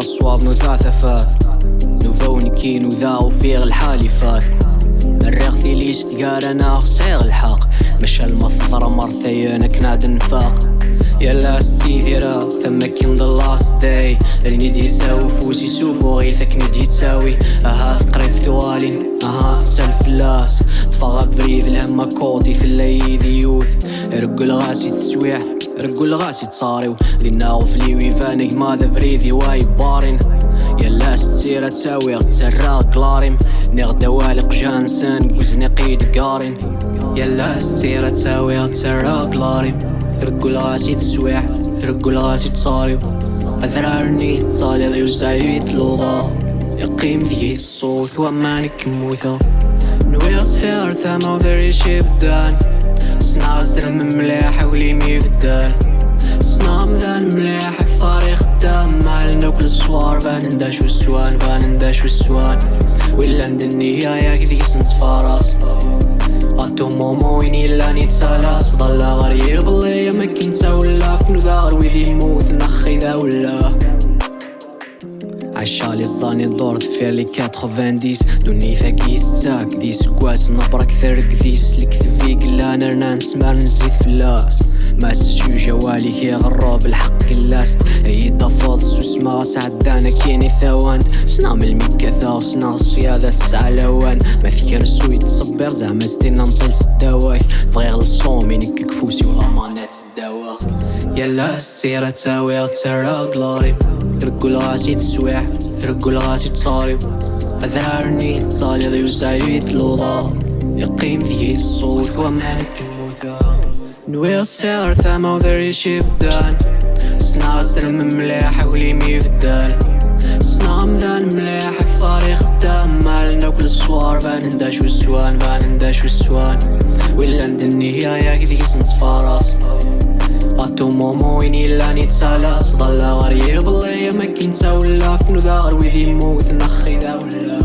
الصواب نوثا ثفاث نوفوني كي نوذا وفيغ الحالفات الريغ في ليش تقال انا صيغ الحق مشى المثرة مرثينا كناد نفاق يلا ستيذيرا ثم كين the last day اللي ندي يساوي فوسي سوفو غيثك ندي تساوي اها ثقريب ثوالين اها تسلفلاس تفغى بريد الهمة كوطي في الليل يوث رقل غاسي تسويح رقل غاسي تصاريو لنا غفلي ويفانك ماذا بريدي واي بارين يلا ستسيرة تساوي غتسرى قلاريم نغدا والق جانسن قوزني قيد قارين يلا ستسيرة تساوي غتسرى قلاريم رقل غاسي تسويح رقل غاسي تصاريو أذرارني تصالي ضيو زايد لوضا يقيم ذي الصوت ومانك موثا نوير سير ثما وذري شبدان سنا زرم مليح وليمي بدال سنا مذان مليح أكثر خدام مالنا كل الصوار باننداش والسوان باننداش والسوان ولا ندنيا ياك ذيك سنت فراس غاتو مومو ويني لاني تسالاس ضلا غير باللي ما كنت ولا فنو دار ويذي يموت نخي ذا ولا عشالي الظاني الدور ثفير لي 90 دوني ثاكي ستاك ديس كواس نبرك ثرق ديس لك ثفيك لا نرنا نسمع نزيد فلاس ما سجو جوالي كي غراب الحق كلاست اي دفاض سوسما سعدانا كيني ثوان سنام المكاثا سنا الصيادة تسعى لوان ما ذكر سوي تصبر زعما ستينا نطيل سداواك بغير الصومي نكك فوسي ولا مانات سداواك يلا ستيرة تساوي غتسرى قلاري رقل غاسي تسويح رقل غاسي تصاريو أذرارني تصالي ضيو زايد لوضا يقيم ذي الصوت ومانك موثا نوير السير ثما وذري شبدان سنا زرم مليح وليمي بدال سنا مذان مليح أكثر خدام مالنا كل الصوار باننداش والسوان باننداش والسوان ولا ندنيا ياك ذيك سنت فراس غاتو مومو ويني لاني تسالاس ضلا غير باللي ما كنت ولا فنو دار ويذي يموت نخي ذا ولا